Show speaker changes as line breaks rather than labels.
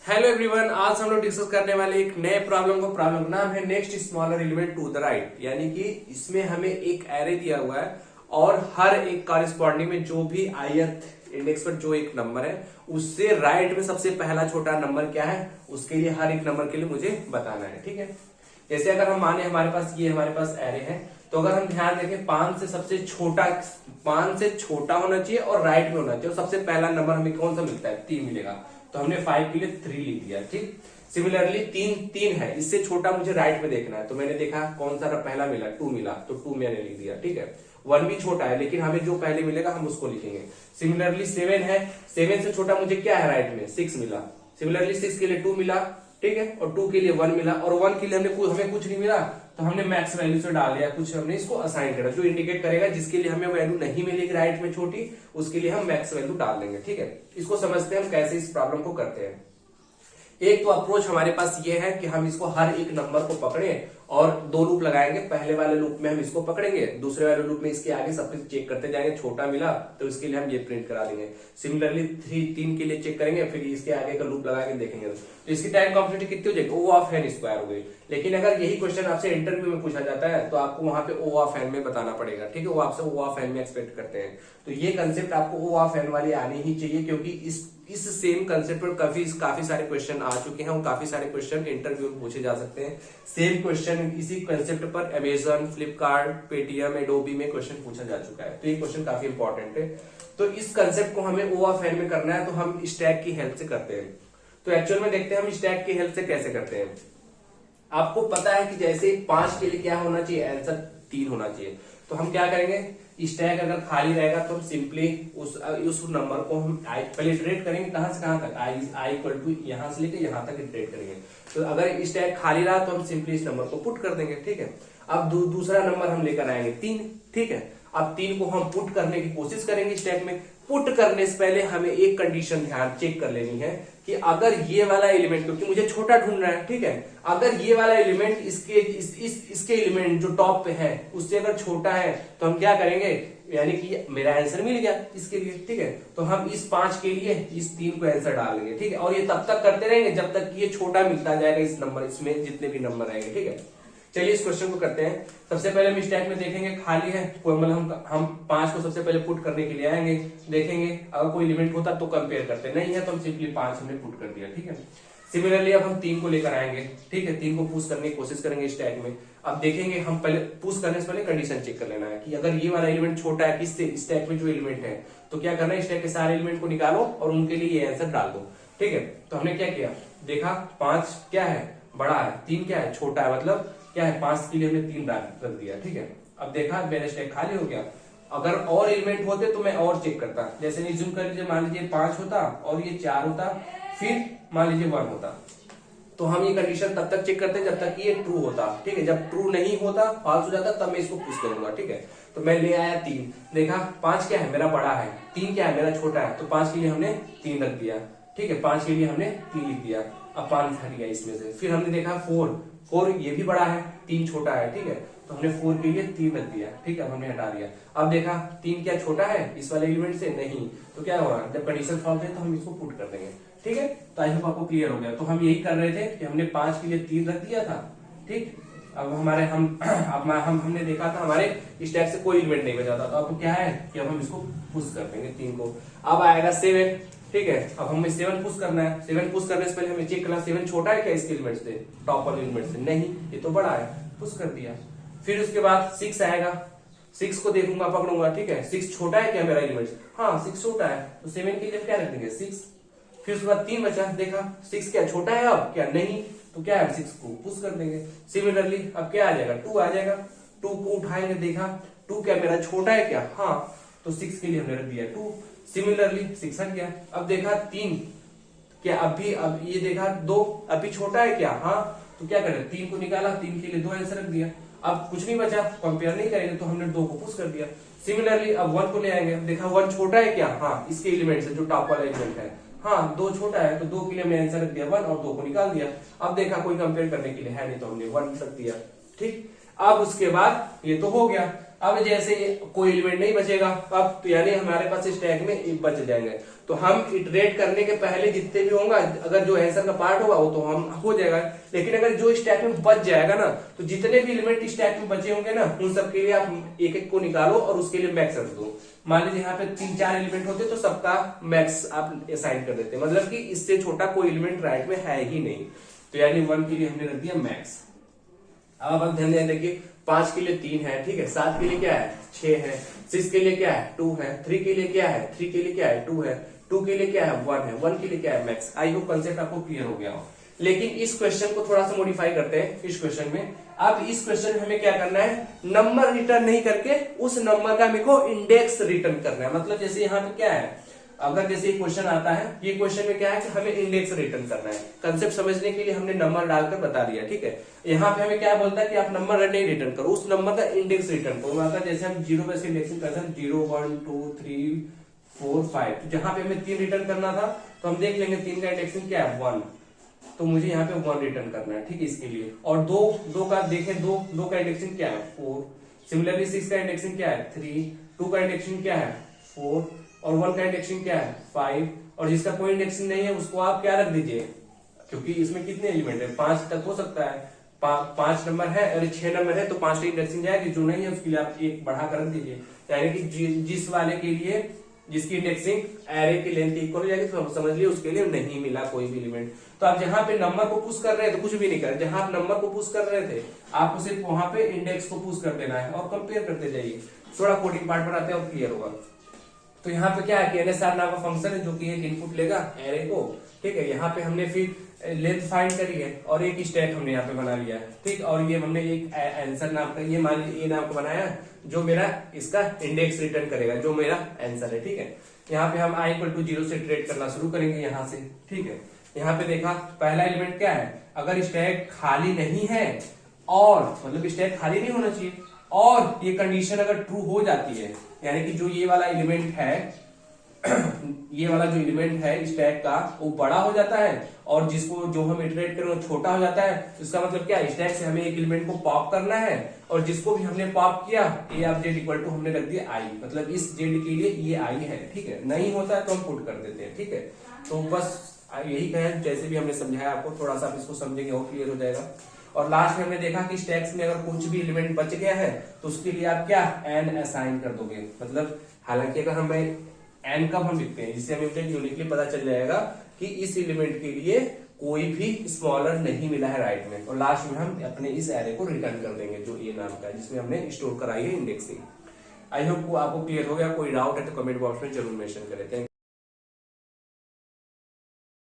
Hello everyone, आज हम लोग डिस्कस करने वाले एक नए प्रॉब्लम को। प्रॉब्लम का नाम है next smaller element to the right. यानी कि इसमें हमें एक एरे दिया हुआ है और हर एक कॉरेस्पॉन्डिंग में जो भी ith इंडेक्स पर जो एक नंबर है उससे राइट में सबसे पहला छोटा नंबर क्या है, उसके लिए हर एक नंबर के लिए मुझे बताना है। ठीक है, जैसे अगर हम माने हमारे पास एरे है, तो अगर हम ध्यान देखें 5 से छोटा होना चाहिए और राइट में होना चाहिए, और सबसे पहला नंबर हमें कौन सा मिलता है, 3 मिलेगा। तो हमने 5 के लिए 3 लिख दिया। ठीक, सिमिलरली 3 है, इससे छोटा मुझे राइट में देखना है, तो मैंने देखा कौन सा पहला मिला, 2 मिला, तो 2 मैंने लिख दिया। ठीक है, 1 भी छोटा है लेकिन हमें जो पहले मिलेगा हम उसको लिखेंगे। सिमिलरली 7 है, 7 से छोटा मुझे क्या है राइट में, 6 मिला। सिमिलरली 6 के लिए 2 मिला, ठीक है, और 2 के लिए 1 मिला, और 1 के लिए हमें कुछ नहीं मिला, तो हमने मैक्स वैल्यू से डाल दिया, कुछ हमने इसको असाइन करा जो इंडिकेट करेगा जिसके लिए हमें वैल्यू नहीं मिलेगी राइट में छोटी, उसके लिए हम मैक्स वैल्यू डाल देंगे। ठीक है, इसको समझते हैं हम कैसे इस प्रॉब्लम को करते हैं। एक तो अप्रोच हमारे पास ये है कि हम इसको हर एक नंबर को पकड़े और 2 लूप लगाएंगे। पहले वाले लूप में हम इसको पकड़ेंगे, दूसरे वाले लूप में इसके आगे सब कुछ चेक करते जाएंगे, छोटा मिला तो इसके लिए हम ये प्रिंट करा देंगे। सिमिलरली 3 के लिए चेक करेंगे, फिर इसके आगे का लूप लगा के देखेंगे तो इसकी टाइम कॉम्प्लेक्सिटी कितनी हो जाएगी, O ऑफ n स्क्वायर हो गई। लेकिन अगर यही क्वेश्चन आपसे इंटरव्यू में पूछा जाता है तो आपको वहां पे O ऑफ n में बताना पड़ेगा। ठीक है, वो आपसे O ऑफ n में एक्सपेक्ट करते हैं, तो ये कंसेप्ट आपको O ऑफ n वाली आनी ही चाहिए, क्योंकि इस सेम कंसेप्ट पर काफी सारे क्वेश्चन आ चुके हैं और काफी सारे क्वेश्चन इंटरव्यू में पूछे जा सकते हैं। सेम क्वेश्चन इसी कंसेप्ट पर अमेजन, फ्लिपकार्ट, पेटीएम, एडोबी में क्वेश्चन पूछा जा चुका है, तो ये क्वेश्चन काफी इंपॉर्टेंट है। तो इस कंसेप्ट को हमें O ऑफ n में करना है, तो हम स्टैक की हेल्प से करते हैं। तो एक्चुअल में देखते हैं हम स्टैक की हेल्प से कैसे करते हैं। आपको पता है कि जैसे 5 के लिए क्या होना चाहिए, आंसर 3 होना चाहिए, तो हम क्या करेंगे, स्टैक अगर खाली रहेगा तो हम सिंपली उस नंबर को हम पहले इटरेट करेंगे, कहां से कहां तक, आई इक्वल टू यहां से लेकर यहां तक इटरेट करेंगे। तो अगर स्टैक खाली रहा तो हम सिंपली इस नंबर को पुट कर देंगे। ठीक है, अब दूसरा नंबर हम लेकर आएंगे 3। ठीक है, अब 3 को हम पुट करने की कोशिश करेंगे स्टैक में। पुट करने से पहले हमें एक कंडीशन ध्यान चेक कर लेनी है कि अगर ये वाला एलिमेंट, क्योंकि मुझे छोटा ढूंढना है, ठीक है, अगर ये वाला एलिमेंट इसके एलिमेंट जो टॉप पे है उससे अगर छोटा है तो हम क्या करेंगे, यानी कि मेरा आंसर मिल गया इसके लिए। ठीक है, तो हम इस 5 के लिए इस 3 को आंसर डाल देंगे। ठीक है, और ये तब तक करते रहेंगे जब तक ये छोटा मिलता जाएगा इस नंबर, इसमें जितने भी नंबर आएंगे। ठीक है, चलिए इस क्वेश्चन को करते हैं। सबसे पहले हम स्टैक में देखेंगे खाली है, कोई मतलब हम 5 को सबसे पहले पुट करने के लिए आएंगे, देखेंगे अगर कोई एलिमेंट होता तो कंपेयर करते, नहीं है तो हम सिंपली 5 हमने पुट कर दिया। ठीक है, सिमिलरली अब हम 3 को लेकर आएंगे। ठीक है, 3 को पुश करने की कोशिश करेंगे स्टैक में। अब देखेंगे, हम पहले पुश करने से पहले कंडीशन चेक कर लेना है कि अगर ये वाला एलिमेंट छोटा है किससे, स्टैक में जो एलिमेंट है, तो क्या करना है, स्टैक के सारे एलिमेंट को निकालो और उनके लिए ये आंसर डाल दो। ठीक है, तो हमने क्या किया, देखा 5 क्या है, बड़ा है, 3 क्या है, छोटा है, मतलब क्या है, 5 के लिए हमने 3 रख दिया। ठीक है, अब देखा मेरा स्टैक खाली हो गया। अगर और एलिमेंट होते तो मैं और चेक करता, जैसे रिज्यूम कर लीजिए, मान लीजिए 5 होता और ये 4 होता, फिर मान लीजिए 1 होता, तो हम ये कंडीशन तब तक चेक करते हैं जब तक कि ये ट्रू होता। ठीक है, जब ट्रू नहीं होता, फॉल्स हो जाता, तब मैं इसको पुश करूंगा। ठीक है, तो मैं ले आया 3, देखा 5 क्या है, मेरा बड़ा है, 3 क्या है, मेरा छोटा है, तो 5 के लिए हमने 3 रख दिया। ठीक है, 5 के लिए हमने 3 लिख दिया, अब 5 हट गया इसमें से। फिर हमने देखा 4 ये भी बड़ा है, 3 छोटा है। ठीक है, तो हमने 4 के लिए 3 रख दिया। ठीक है, हमने हटा दिया। अब देखा 3 क्या छोटा है इस वाले एलिमेंट से, नहीं, तो क्या होगा, जब कंडीशन फॉल्स है तो हम इसको पुट कर देंगे। ठीक है, तो आई होप आपको क्लियर हो गया। तो हम यही कर रहे थे कि हमने 5 के लिए 3 रख दिया था। ठीक, अब हमने देखा था हमारे स्टैक से कोई एलिमेंट नहीं बचा था, तो अब क्या है कि अब हम इसको पुश कर देंगे 3 को। अब आएगा 7। ठीक है, अब हमें 7 पुश करना है। 7 पुश करने से पहले हमें चेक करना 7 छोटा है क्या इसके एलिमेंट से, टॉप वाले एलिमेंट से, नहीं, ये तो बड़ा है, पुश कर दिया। फिर उसके बाद 6 आएगा, 6 को देखूंगा, पकड़ूंगा। ठीक है, 6 छोटा है क्या मेरा एलिमेंट, हाँ 6 छोटा है, तो 7 के लिए क्या रख देंगे, 6। फिर उसके बाद 3 बचा, देखा 6 क्या छोटा है, अब क्या नहीं, तो क्या है 6 को पुश कर देंगे। सिमिलरली अब क्या आ जाएगा, 2 आ जाएगा, 2 को उठाएंगे, देखा 2 क्या मेरा छोटा है क्या, हाँ, तो 6 के लिए हमने रख दिया 2। सिमिलरली 6 हट गया। अब देखा 3 क्या, अब ये देखा 2 अभी छोटा है क्या, हाँ, तो क्या करें, 3 को निकाला, 3 के लिए 2 आंसर रख दिया। अब कुछ नहीं बचा, कंपेयर नहीं करेंगे, तो हमने 2 को पुश कर दिया। सिमिलरली अब 1 को ले आएंगे, देखा 1 छोटा है क्या, हाँ, इसके एलिमेंट से जो टॉप वाला एलिमेंट है, हाँ 2 छोटा है, तो 2 के लिए हमने आंसर रख दिया 1 और 2 को निकाल दिया। अब देखा कोई कंपेयर करने के लिए है नहीं, तो हमने 1 रख दिया। ठीक, अब उसके बाद ये तो हो गया। अब जैसे कोई एलिमेंट नहीं बचेगा, अब तो यानी हमारे पास स्टैक में बच जाएंगे, तो हम इटरेट करने के पहले जितने भी होगा, अगर जो आंसर का पार्ट होगा वो तो हम हो जाएगा। लेकिन अगर जो स्टैक में बच जाएगा ना, तो जितने भी एलिमेंट स्टैक में बचे होंगे ना, उन सबके लिए आप एक एक को निकालो और उसके लिए मैक्स रख दो। मान लीजिए यहाँ पे 3-4 एलिमेंट होते तो सबका मैक्स आप असाइन कर देते, मतलब कि इससे छोटा कोई एलिमेंट राइट में है ही नहीं, तो यानी 1 के लिए हमने रख दिया मैक्स। अब आप ध्यान दें, देखिए 5 के लिए 3 है, ठीक है, 7 के लिए क्या है 6 है, 6 के लिए क्या है 2 है, 3 के लिए क्या है 3 के लिए क्या है 2 है, 2 के लिए क्या है 1 है, 1 के लिए क्या है मैक्स। आई होप कंसेप्ट आपको क्लियर हो गया हो। लेकिन इस क्वेश्चन को थोड़ा सा मॉडिफाई करते हैं। इस क्वेश्चन में अब इस क्वेश्चन में हमें क्या करना है, नंबर रिटर्न नहीं करके उस नंबर का मेरे को इंडेक्स रिटर्न करना है। मतलब जैसे यहाँ पे क्या है, अगर जैसे क्वेश्चन आता है, ये क्वेश्चन में क्या है कि हमें इंडेक्स रिटर्न करना है। कंसेप्ट समझने के लिए हमने नंबर डालकर बता दिया, ठीक है। यहाँ पे हमें क्या बोलता है कि आप नंबर नहीं रिटर्न करो, उस नंबर का इंडेक्स रिटर्न करो। मतलब जैसे हम 0 पे से इंडेक्सिंग करते हैं 0 1 2 3 4 5, तो जहां पे हमें 3 रिटर्न करना था तो हम देख लेंगे 3 का इंडेक्सिंग क्या है 1, तो मुझे यहाँ पे 1 रिटर्न करना है, ठीक है, इसके लिए। और 2 का देखें, 2 का इंडेक्सिंग क्या है 4, सिमिलरली 6 का इंडेक्सिंग क्या है 3, 2 का इंडेक्सिंग क्या है 4 और 1 का इंडेक्सिंग क्या है 5, और जिसका कोई इंडेक्सिंग नहीं है उसको आप क्या रख दीजिए, क्योंकि इसमें कितने एलिमेंट है 5 तक हो सकता है, 5 नंबर है और 6 नंबर है, तो 5 की इंडेक्सिंग जाएगी, जो नहीं है उसके लिए आप 1 बढ़ा कर रख दीजिए। यानी कि जिस वाले के लिए जिसकी इंडेक्सिंग एरे की लेंथ इक्वल हो जाएगी, तो समझ लिए उसके लिए नहीं मिला कोई भी एलिमेंट। तो आप जहां पे नंबर को पुश कर रहे थे तो कुछ भी नहीं कर, जहां आप नंबर को पुश कर रहे थे आपको सिर्फ वहां पे इंडेक्स को पुश कर देना है और कंपेयर करते जाइए। थोड़ा कोडिंग पार्ट बनाते हैं और क्लियर होगा। तो यहाँ पे क्या है कि एनएसआर नाम का फंक्शन है जो कि एक इनपुट लेगा एरे को, ठीक है। यहाँ पे हमने फिर लेंथ फाइंड करी है और एक स्टैक हमने यहाँ पे बना लिया है, ठीक। और ये हमने एक आंसर नाम का, ये मान लीजिए ए नाम का बनाया जो मेरा इसका इंडेक्स रिटर्न करेगा, जो मेरा आंसर है, ठीक है। यहाँ पे हम i = 0 से ट्रेड करना शुरू करेंगे यहाँ से, ठीक है। यहाँ पे देखा पहला एलिमेंट क्या है, अगर स्टैक खाली नहीं है और मतलब स्टैक खाली नहीं होना चाहिए, और ये कंडीशन अगर ट्रू हो जाती है, यानी कि जो ये वाला एलिमेंट है ये वाला जो एलिमेंट है स्टैक का वो बड़ा हो जाता है और जिसको जो हम इटरेट करें वो छोटा हो जाता है, तो इसका मतलब क्या है, स्टैक से हमें एक एलिमेंट को पॉप करना है और जिसको भी हमने पॉप किया a ऑफ z = हमने रख दिया i, मतलब इस z के लिए ये i है, ठीक है। नहीं होता है तो हम पुट कर देते हैं, ठीक है। तो बस यही कहें, जैसे भी हमने समझाया आपको, थोड़ा सा आप इसको समझेंगे और क्लियर हो जाएगा। और लास्ट में हमने देखा कि स्टैक्स में अगर कुछ भी एलिमेंट बच गया है तो उसके लिए आप क्या n असाइन कर दोगे। मतलब हालांकि अगर हम n कब हम लिखते हैं, जिससे हमें यूनिकली पता चल जाएगा कि इस एलिमेंट के लिए कोई भी स्मॉलर नहीं मिला है राइट में, और लास्ट में हम अपने इस एरे को रिटर्न कर देंगे जो ए नाम का है, जिसमें हमने स्टोर कराई है इंडेक्सिंग। आई होप को आपको क्लियर हो गया। कोई डाउट है तो कमेंट बॉक्स में जरूर मेंशन करें। Thank you.